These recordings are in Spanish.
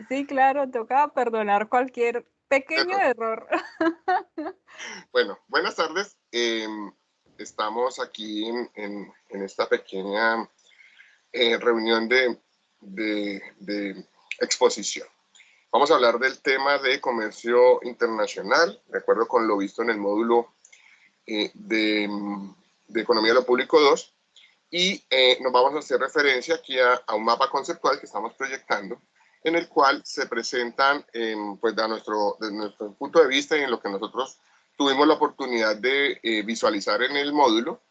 Sí, claro, toca perdonar cualquier pequeño Error. error. Bueno, buenas tardes. Estamos aquí en esta pequeña reunión de exposición. Vamos a hablar del tema de comercio internacional, de acuerdo con lo visto en el módulo de Economía de lo Público 2, y nos vamos a hacer referencia aquí a un mapa conceptual que estamos proyectando, en el cual se presentan, pues de nuestro punto de vista y en lo que nosotros tuvimos la oportunidad de visualizar en el módulo,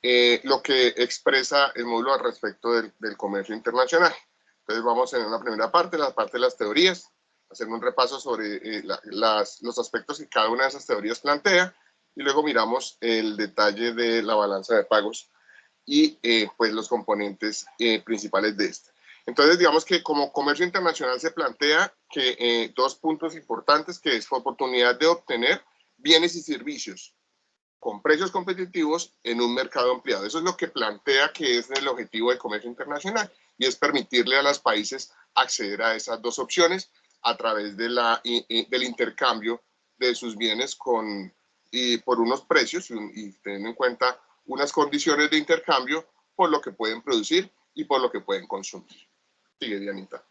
lo que expresa el módulo al respecto del comercio internacional. Entonces vamos en una primera parte, la parte de las teorías, hacer un repaso sobre los aspectos que cada una de esas teorías plantea, y luego miramos el detalle de la balanza de pagos y pues los componentes principales de esta. Entonces, digamos que como comercio internacional se plantea que dos puntos importantes, que es oportunidad de obtener bienes y servicios con precios competitivos en un mercado ampliado. Eso es lo que plantea que es el objetivo del comercio internacional, y es permitirle a los países acceder a esas dos opciones a través del intercambio de sus bienes por unos precios y teniendo en cuenta unas condiciones de intercambio por lo que pueden producir y por lo que pueden consumir. Sigue, Dianita.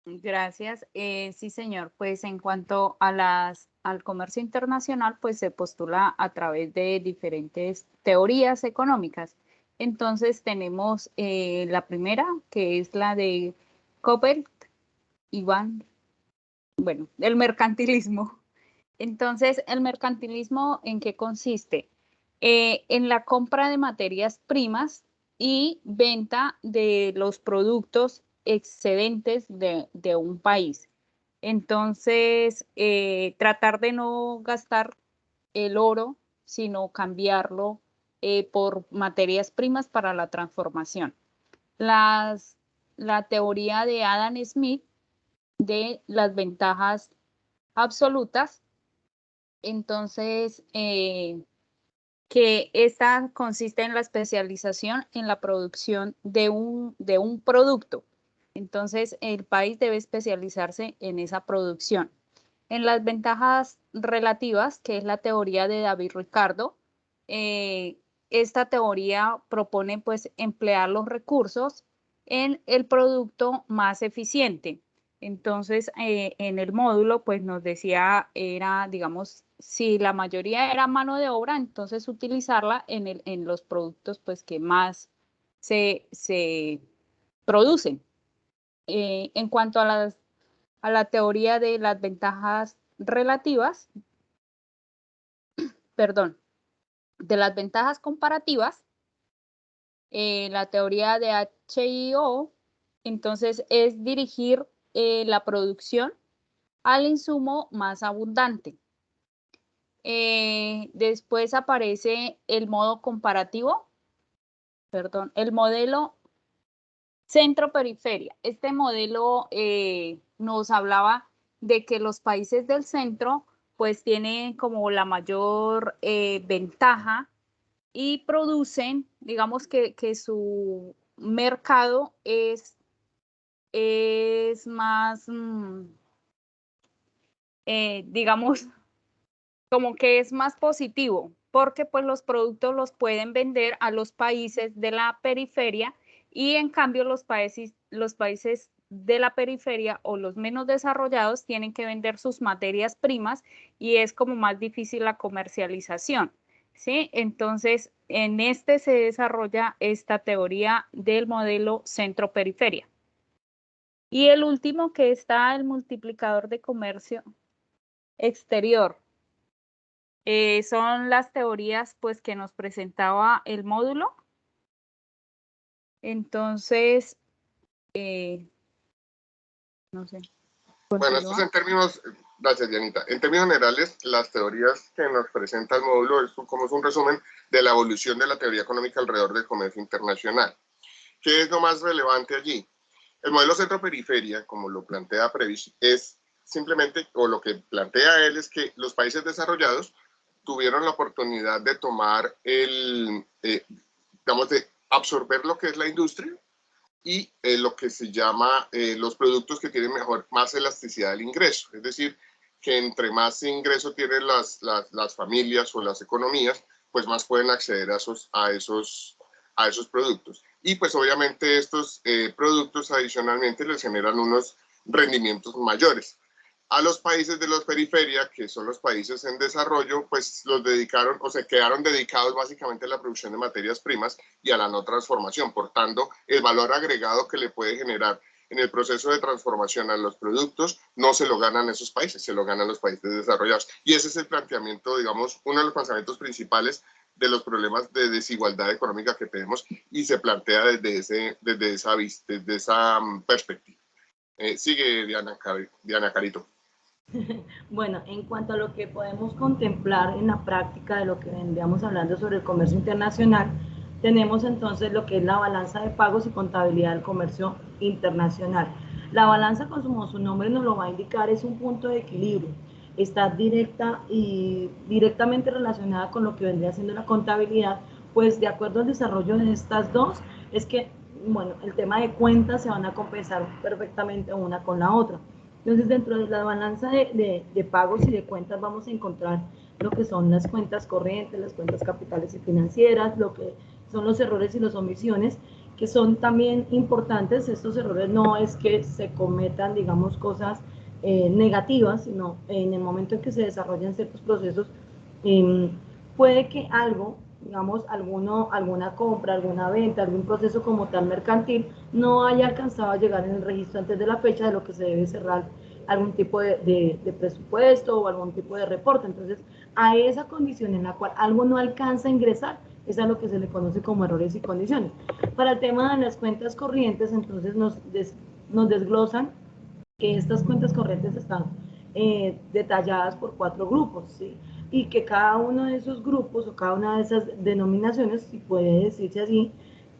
Gracias. Sí, señor. Pues en cuanto a al comercio internacional, pues se postula a través de diferentes teorías económicas. Entonces tenemos la primera, que es la de Coppel y Van, bueno, el mercantilismo. Entonces, ¿el mercantilismo en qué consiste? En la compra de materias primas y venta de los productos excedentes de un país. Entonces, tratar de no gastar el oro, sino cambiarlo por materias primas para la transformación. Las, la teoría de Adam Smith de las ventajas absolutas. Entonces, que esta consiste en la especialización en la producción de un producto. Entonces, el país debe especializarse en esa producción. En las ventajas relativas, que es la teoría de David Ricardo, esta teoría propone pues emplear los recursos en el producto más eficiente. Entonces, en el módulo, pues nos decía, era, digamos, si la mayoría era mano de obra, entonces utilizarla en los productos pues que más se producen. En cuanto a la teoría de las ventajas relativas, perdón, de las ventajas comparativas, la teoría de HIO, entonces es dirigir la producción al insumo más abundante. Después aparece el modo comparativo, perdón, el modelo centro-periferia. Este modelo nos hablaba de que los países del centro pues tienen como la mayor ventaja y producen, digamos que su mercado es más, digamos, como que es más positivo, porque pues los productos los pueden vender a los países de la periferia y en cambio los países de la periferia o los menos desarrollados tienen que vender sus materias primas y es como más difícil la comercialización, ¿sí? Entonces, en este se desarrolla esta teoría del modelo centro-periferia. Y el último que está el multiplicador de comercio exterior. Son las teorías pues que nos presentaba el módulo. Entonces, no sé, Bueno, esto es continúa. en términos, gracias Dianita, en términos generales, las teorías que nos presenta el módulo es como es un resumen de la evolución de la teoría económica alrededor del comercio internacional. ¿Qué es lo más relevante allí? El modelo centro-periferia, como lo plantea Previs, es simplemente, o lo que plantea él es que los países desarrollados tuvieron la oportunidad de tomar digamos, de absorber lo que es la industria y lo que se llama los productos que tienen más elasticidad del ingreso, es decir, que entre más ingreso tienen las familias o las economías, pues más pueden acceder a esos productos. Y pues obviamente estos productos adicionalmente les generan unos rendimientos mayores. A los países de la periferia, que son los países en desarrollo, pues los dedicaron o se quedaron dedicados básicamente a la producción de materias primas y a la no transformación. Por tanto, el valor agregado que le puede generar en el proceso de transformación a los productos no se lo ganan esos países, se lo ganan los países desarrollados. Y ese es el planteamiento, digamos, uno de los pensamientos principales de los problemas de desigualdad económica que tenemos y se plantea desde esa perspectiva. Sigue Diana Carito. Bueno, en cuanto a lo que podemos contemplar en la práctica de lo que vendríamos hablando sobre el comercio internacional, tenemos entonces lo que es la balanza de pagos y contabilidad del comercio internacional. La balanza, como su nombre nos lo va a indicar, es un punto de equilibrio. Está directamente relacionada con lo que vendría siendo la contabilidad, pues de acuerdo al desarrollo de estas dos, es que, bueno, el tema de cuentas se van a compensar perfectamente una con la otra. Entonces, dentro de la balanza de pagos y de cuentas vamos a encontrar lo que son las cuentas corrientes, las cuentas capitales y financieras, lo que son los errores y las omisiones, que son también importantes. Estos errores no es que se cometan, digamos, cosas negativas, sino en el momento en que se desarrollan ciertos procesos, puede que algo, digamos, alguna compra, alguna venta, algún proceso como tal mercantil, no haya alcanzado a llegar en el registro antes de la fecha de lo que se debe cerrar algún tipo de presupuesto o algún tipo de reporte. Entonces, a esa condición en la cual algo no alcanza a ingresar, es a lo que se le conoce como errores y condiciones. Para el tema de las cuentas corrientes, entonces nos desglosan que estas cuentas corrientes están detalladas por 4 grupos, ¿sí? Y que cada uno de esos grupos o cada una de esas denominaciones, si puede decirse así,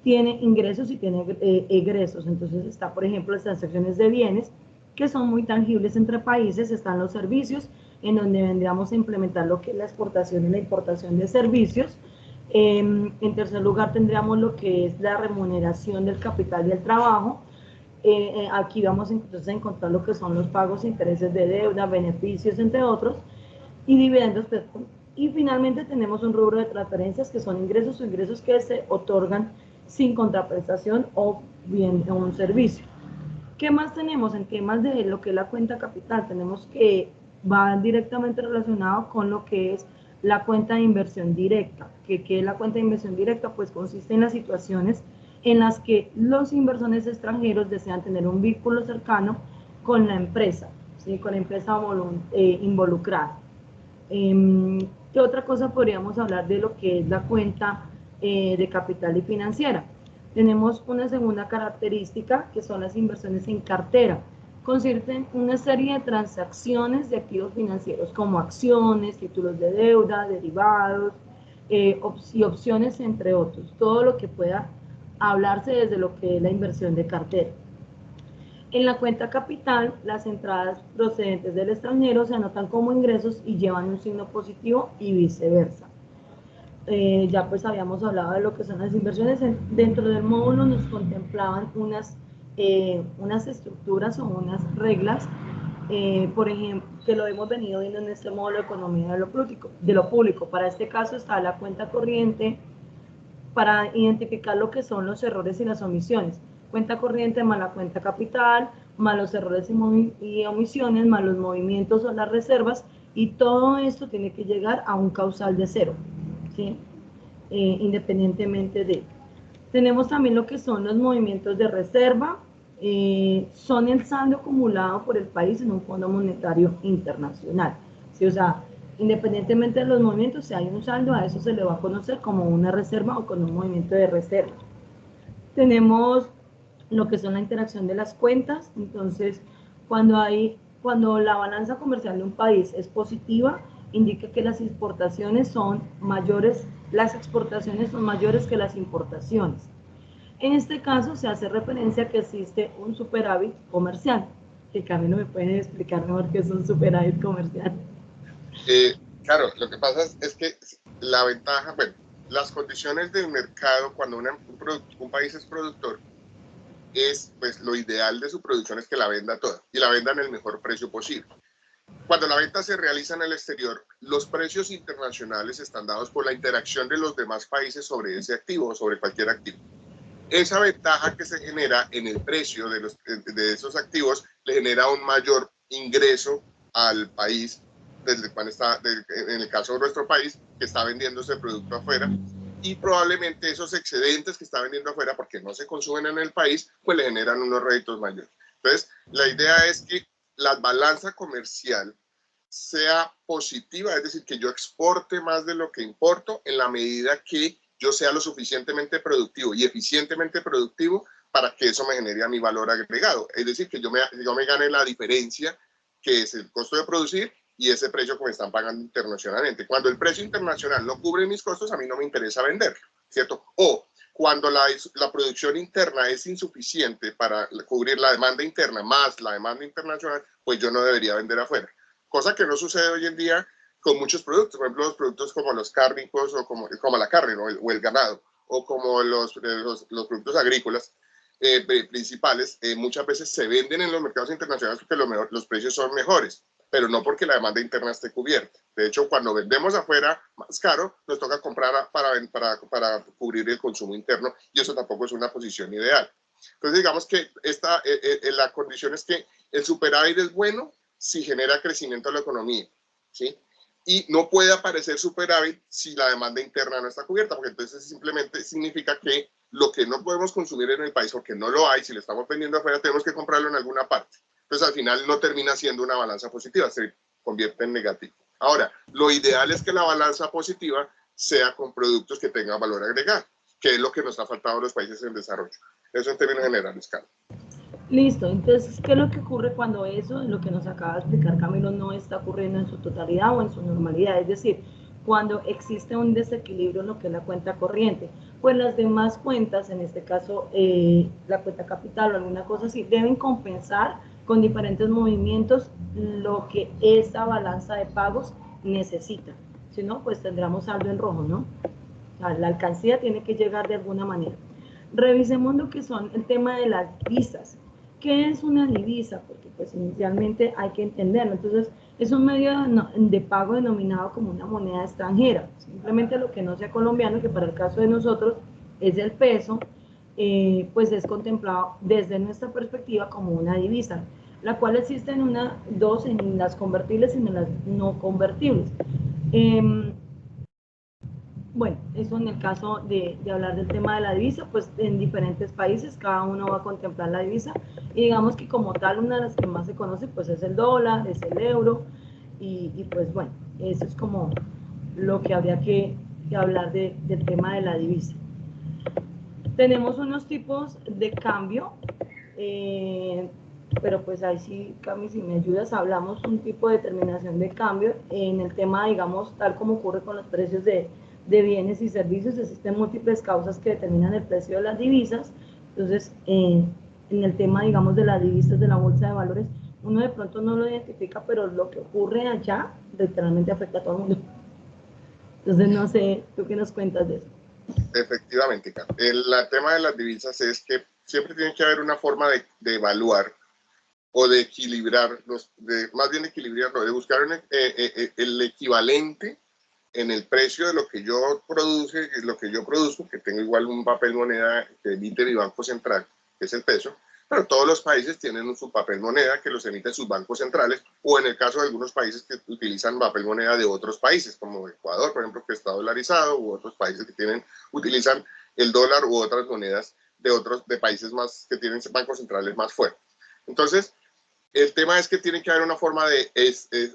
tiene ingresos y tiene egresos. Entonces está, por ejemplo, las transacciones de bienes, que son muy tangibles entre países. Están los servicios, en donde vendríamos a implementar lo que es la exportación y la importación de servicios. En tercer lugar tendríamos lo que es la remuneración del capital y el trabajo. Aquí vamos entonces a encontrar lo que son los pagos, intereses de deuda, beneficios, entre otros, y dividendos. Y finalmente tenemos un rubro de transferencias, que son ingresos o ingresos que se otorgan sin contraprestación o bien un servicio. ¿Qué más tenemos en temas de lo que es la cuenta capital? Tenemos que va directamente relacionado con lo que es la cuenta de inversión directa. ¿Qué es la cuenta de inversión directa? Pues consiste en las situaciones en las que los inversores extranjeros desean tener un vínculo cercano con la empresa, ¿sí? Con la empresa involucrada. ¿Qué otra cosa podríamos hablar de lo que es la cuenta de capital y financiera? Tenemos una segunda característica, que son las inversiones en cartera. Consisten en una serie de transacciones de activos financieros como acciones, títulos de deuda, derivados y opciones, entre otros. Todo lo que pueda hablarse desde lo que es la inversión de cartera. En la cuenta capital, las entradas procedentes del extranjero se anotan como ingresos y llevan un signo positivo y viceversa. Ya pues habíamos hablado de lo que son las inversiones. Dentro del módulo nos contemplaban unas estructuras o unas reglas, por ejemplo, que lo hemos venido viendo en este módulo de economía de lo público. Para este caso está la cuenta corriente, para identificar lo que son los errores y las omisiones. Cuenta corriente más la cuenta capital, más los errores y omisiones, más los movimientos o las reservas, y todo esto tiene que llegar a un causal de 0, ¿sí? Independientemente de. Tenemos también lo que son los movimientos de reserva, son el saldo acumulado por el país en un Fondo Monetario Internacional, ¿sí? O sea, independientemente de los movimientos, si hay un saldo, a eso se le va a conocer como una reserva o con un movimiento de reserva. Tenemos lo que son la interacción de las cuentas. Entonces, cuando la balanza comercial de un país es positiva, indica que las exportaciones son mayores que las importaciones. En este caso se hace referencia a que existe un superávit comercial. Que Camilo me puede explicar mejor qué es un superávit comercial. Claro, lo que pasa es que la ventaja, bueno, las condiciones del mercado cuando un país es productor es, pues lo ideal de su producción es que la venda toda y la venda en el mejor precio posible. Cuando la venta se realiza en el exterior, los precios internacionales están dados por la interacción de los demás países sobre ese activo o sobre cualquier activo. Esa ventaja que se genera en el precio de esos activos le genera un mayor ingreso al país, desde cuando está, en el caso de nuestro país, que está vendiendo ese producto afuera, y probablemente esos excedentes que está vendiendo afuera, porque no se consumen en el país, pues le generan unos réditos mayores. Entonces, la idea es que la balanza comercial sea positiva, es decir, que yo exporte más de lo que importo en la medida que yo sea lo suficientemente productivo y eficientemente productivo para que eso me genere a mi valor agregado. Es decir, que yo me gane la diferencia, que es el costo de producir y ese precio que me están pagando internacionalmente. Cuando el precio internacional no cubre mis costos, a mí no me interesa venderlo, ¿cierto? O cuando la producción interna es insuficiente para cubrir la demanda interna más la demanda internacional, pues yo no debería vender afuera. Cosa que no sucede hoy en día con muchos productos, por ejemplo, los productos como los cárnicos o como la carne, ¿no? o el ganado, o como los productos agrícolas principales, muchas veces se venden en los mercados internacionales porque los precios son mejores, pero no porque la demanda interna esté cubierta. De hecho, cuando vendemos afuera más caro, nos toca comprar para cubrir el consumo interno y eso tampoco es una posición ideal. Entonces, digamos que la condición es que el superávit es bueno si genera crecimiento de la economía, ¿sí? Y no puede aparecer superávit si la demanda interna no está cubierta, porque entonces simplemente significa que lo que no podemos consumir en el país, porque no lo hay, si lo estamos vendiendo afuera, tenemos que comprarlo en alguna parte. Entonces, al final no termina siendo una balanza positiva, se convierte en negativo. Ahora, lo ideal es que la balanza positiva sea con productos que tengan valor agregado, que es lo que nos ha faltado a los países en desarrollo. Eso en términos generales, Carlos. Listo, entonces, ¿qué es lo que ocurre cuando eso, lo que nos acaba de explicar Camilo, no está ocurriendo en su totalidad o en su normalidad? Es decir, cuando existe un desequilibrio en lo que es la cuenta corriente, pues las demás cuentas, en este caso la cuenta capital o alguna cosa así, deben compensar con diferentes movimientos lo que esa balanza de pagos necesita. Si no, pues tendremos saldo en rojo, ¿no? O sea, la alcancía tiene que llegar de alguna manera. Revisemos lo que son el tema de las divisas. ¿Qué es una divisa? Porque pues inicialmente hay que entenderlo. Entonces, es un medio de pago denominado como una moneda extranjera. Simplemente lo que no sea colombiano, que para el caso de nosotros es el peso, pues es contemplado desde nuestra perspectiva como una divisa, la cual existe en dos, en las convertibles y en las no convertibles. Bueno, eso en el caso de hablar del tema de la divisa, pues en diferentes países cada uno va a contemplar la divisa y digamos que como tal una de las que más se conoce pues es el dólar, es el euro y pues bueno, eso es como lo que habría que hablar del tema de la divisa. Tenemos unos tipos de cambio, pero pues ahí sí, Cami, si me ayudas, hablamos un tipo de determinación de cambio en el tema, digamos, tal como ocurre con los precios de bienes y servicios. Existen múltiples causas que determinan el precio de las divisas. Entonces, en el tema, digamos, de las divisas de la bolsa de valores, uno de pronto no lo identifica, pero lo que ocurre allá literalmente afecta a todo el mundo. Entonces, no sé, ¿tú qué nos cuentas de eso? Efectivamente, Carlos. El tema de las divisas es que siempre tiene que haber una forma de evaluar o de equilibrar, más bien equilibrarlo, de buscar el equivalente en el precio de lo que yo produzco, que tengo igual un papel moneda que emite mi Banco Central, que es el peso, pero todos los países tienen su papel moneda que los emiten sus bancos centrales, o en el caso de algunos países que utilizan papel moneda de otros países, como Ecuador, por ejemplo, que está dolarizado, u otros países que utilizan el dólar u otras monedas de países que tienen bancos centrales más fuertes. Entonces, el tema es que tiene que haber una forma de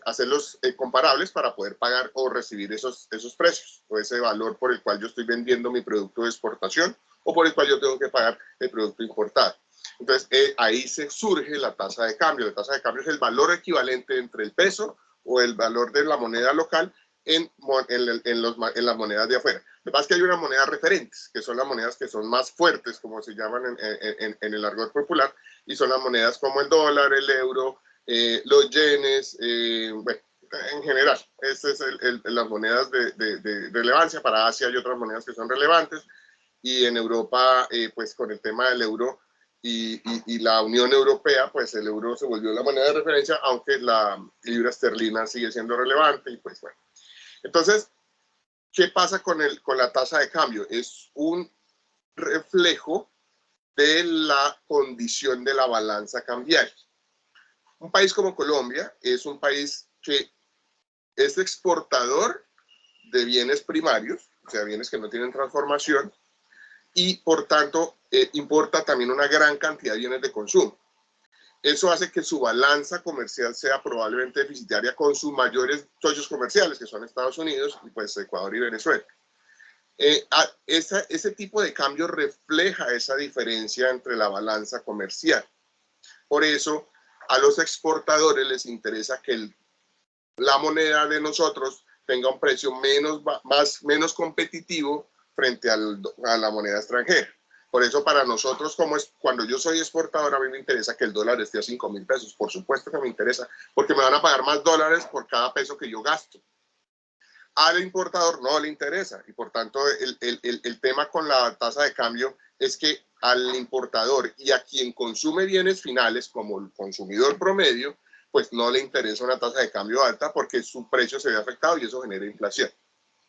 hacerlos comparables para poder pagar o recibir esos precios o ese valor por el cual yo estoy vendiendo mi producto de exportación o por el cual yo tengo que pagar el producto importado. Entonces, ahí se surge la tasa de cambio. La tasa de cambio es el valor equivalente entre el peso o el valor de la moneda local en las monedas de afuera. Lo que pasa es que hay unas monedas referentes, que son las monedas que son más fuertes, como se llaman en el argot popular, y son las monedas como el dólar, el euro, los yenes, bueno, en general, estas son las monedas de relevancia. Para Asia hay otras monedas que son relevantes, y en Europa, pues con el tema del euro, y la Unión Europea, pues el euro se volvió la moneda de referencia, aunque la libra esterlina sigue siendo relevante, y pues bueno. Entonces, ¿qué pasa con la tasa de cambio? Es un reflejo de la condición de la balanza cambiaria. Un país como Colombia es un país que es exportador de bienes primarios, o sea, bienes que no tienen transformación, y por tanto importa también una gran cantidad de bienes de consumo. Eso hace que su balanza comercial sea probablemente deficitaria con sus mayores socios comerciales, que son Estados Unidos y pues Ecuador y Venezuela. Ese tipo de cambio refleja esa diferencia entre la balanza comercial. Por eso, a los exportadores les interesa que la moneda de nosotros tenga un precio menos competitivo frente a la moneda extranjera. Por eso para nosotros, cuando yo soy exportador, a mí me interesa que el dólar esté a 5.000 pesos. Por supuesto que me interesa, porque me van a pagar más dólares por cada peso que yo gasto. Al importador no le interesa, y por tanto el tema con la tasa de cambio es que al importador y a quien consume bienes finales, como el consumidor promedio, pues no le interesa una tasa de cambio alta porque su precio se ve afectado y eso genera inflación.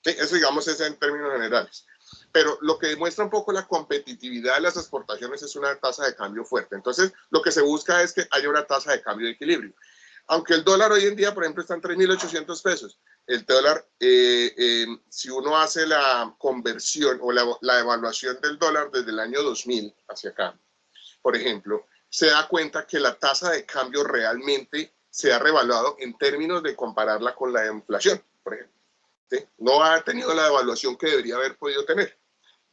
¿Sí? Eso, digamos, es en términos generales. Pero lo que demuestra un poco la competitividad de las exportaciones es una tasa de cambio fuerte. Entonces, lo que se busca es que haya una tasa de cambio de equilibrio. Aunque el dólar hoy en día, por ejemplo, está en 3.800 pesos, el dólar, si uno hace la conversión o la evaluación del dólar desde el año 2000 hacia acá, por ejemplo, se da cuenta que la tasa de cambio realmente se ha revaluado en términos de compararla con la inflación, por ejemplo. ¿Sí? No ha tenido la devaluación que debería haber podido tener,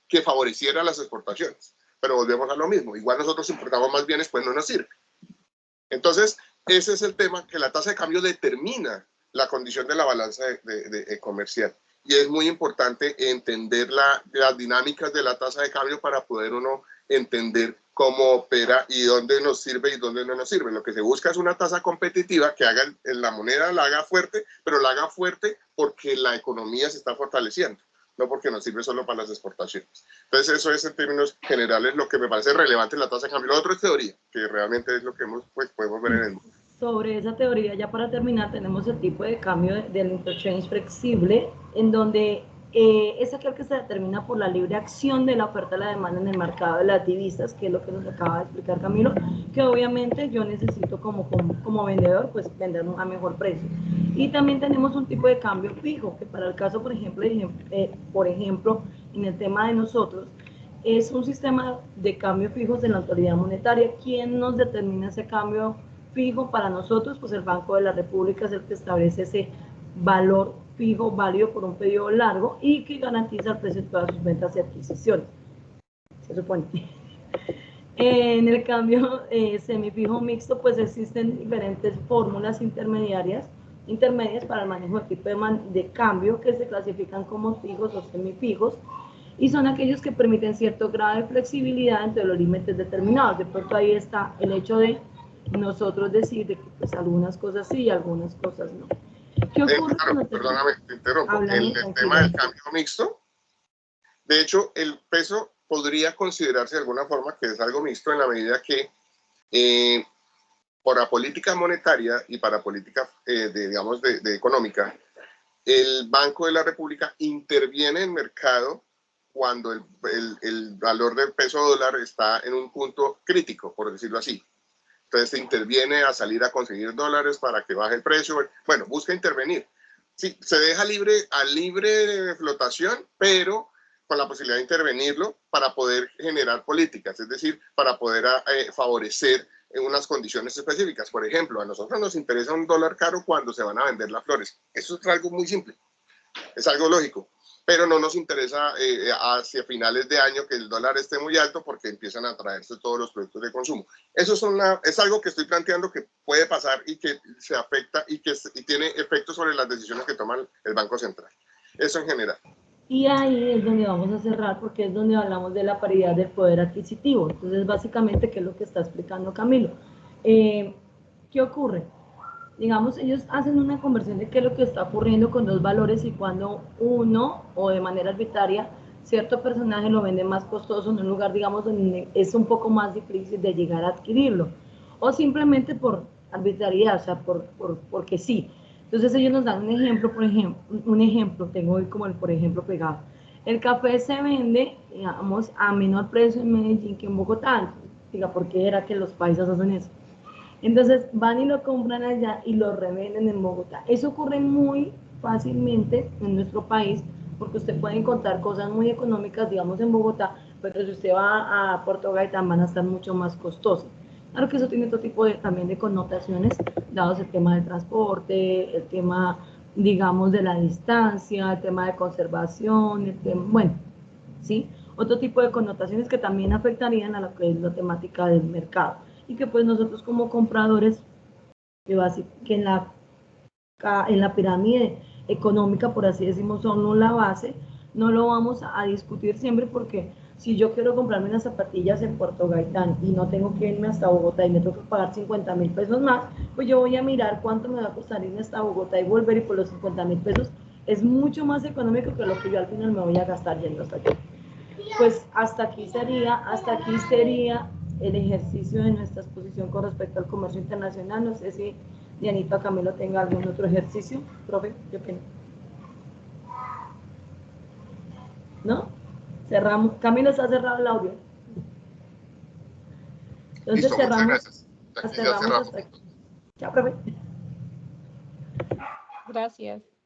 que favoreciera las exportaciones. Pero volvemos a lo mismo. Igual nosotros importamos más bienes, pues no nos sirve. Entonces, ese es el tema, que la tasa de cambio determina la condición de la balanza comercial. Y es muy importante entender las dinámicas de la tasa de cambio para poder uno entender cómo opera y dónde nos sirve y dónde no nos sirve. Lo que se busca es una tasa competitiva que haga la moneda, la haga fuerte, pero la haga fuerte porque la economía se está fortaleciendo, no porque nos sirve solo para las exportaciones. Entonces eso es en términos generales lo que me parece relevante en la tasa de cambio. Lo otro es teoría, que realmente es lo que podemos ver en el mundo. Sobre esa teoría, ya para terminar, tenemos el tipo de cambio del interchange flexible, en donde es aquel que se determina por la libre acción de la oferta y la demanda en el mercado de las divisas, que es lo que nos acaba de explicar Camilo, que obviamente yo necesito como vendedor, pues vender a mejor precio. Y también tenemos un tipo de cambio fijo, que para el caso, por ejemplo, en el tema de nosotros, es un sistema de cambio fijos de la autoridad monetaria. ¿Quién nos determina ese cambio fijo para nosotros? Pues el Banco de la República es el que establece ese valor fijo válido por un periodo largo y que garantiza el precio de todas sus ventas y adquisiciones, se supone. En el cambio semifijo mixto, pues existen diferentes fórmulas intermedias para el manejo del tipo de cambio, que se clasifican como fijos o semifijos, y son aquellos que permiten cierto grado de flexibilidad entre los límites determinados. De pronto ahí está el hecho de nosotros decir de que pues algunas cosas sí y algunas cosas no. ¿Qué ocurre? Claro, perdóname, te interrumpo. El tema del cambio mixto, de hecho, el peso podría considerarse de alguna forma que es algo mixto en la medida que para política monetaria y para política, digamos, de económica, el Banco de la República interviene en el mercado cuando el valor del peso dólar está en un punto crítico, por decirlo así. Entonces se interviene a salir a conseguir dólares para que baje el precio. Bueno, busca intervenir. Sí, se deja a libre flotación, pero con la posibilidad de intervenirlo para poder generar políticas, es decir, para poder favorecer en unas condiciones específicas. Por ejemplo, a nosotros nos interesa un dólar caro cuando se van a vender las flores. Eso es algo muy simple, es algo lógico. Pero no nos interesa hacia finales de año que el dólar esté muy alto porque empiezan a traerse todos los productos de consumo. Eso es algo que estoy planteando que puede pasar y que se afecta y tiene efectos sobre las decisiones que toma el Banco Central. Eso en general. Y ahí es donde vamos a cerrar porque es donde hablamos de la paridad del poder adquisitivo. Entonces, básicamente, ¿qué es lo que está explicando Camilo? ¿Qué ocurre? Digamos, ellos hacen una conversión de qué es lo que está ocurriendo con dos valores y cuando uno, o de manera arbitraria, cierto personaje lo vende más costoso en un lugar, digamos, donde es un poco más difícil de llegar a adquirirlo, o simplemente por arbitrariedad, o sea, porque sí. Entonces ellos nos dan un ejemplo, tengo hoy como el por ejemplo pegado. El café se vende, digamos, a menor precio en Medellín que en Bogotá. Diga, ¿por qué era que los paisas hacen eso? Entonces van y lo compran allá y lo revenden en Bogotá. Eso ocurre muy fácilmente en nuestro país porque usted puede encontrar cosas muy económicas, digamos, en Bogotá, pero si usted va a Puerto Gaitán van a estar mucho más costosas. Claro que eso tiene otro tipo también de connotaciones, dados el tema del transporte, el tema, digamos, de la distancia, el tema de conservación, el tema, bueno, ¿sí? Otro tipo de connotaciones que también afectarían a lo que es la temática del mercado y que pues nosotros como compradores, que en la pirámide económica, por así decimos, son la base, no lo vamos a discutir siempre porque si yo quiero comprarme unas zapatillas en Puerto Gaitán y no tengo que irme hasta Bogotá y me tengo que pagar 50.000 pesos más, pues yo voy a mirar cuánto me va a costar irme hasta Bogotá y volver, y por los 50.000 pesos es mucho más económico que lo que yo al final me voy a gastar yendo hasta allá. Pues hasta aquí sería el ejercicio de nuestra exposición con respecto al comercio internacional. No sé si Dianita o Camilo tenga algún otro ejercicio. Profe, ¿qué opina? ¿No? Cerramos. Camilo, se ha cerrado el audio. Entonces Listo, muchas cerramos. gracias. Aquí ya cerramos. Hasta aquí. Chao, profe. Gracias.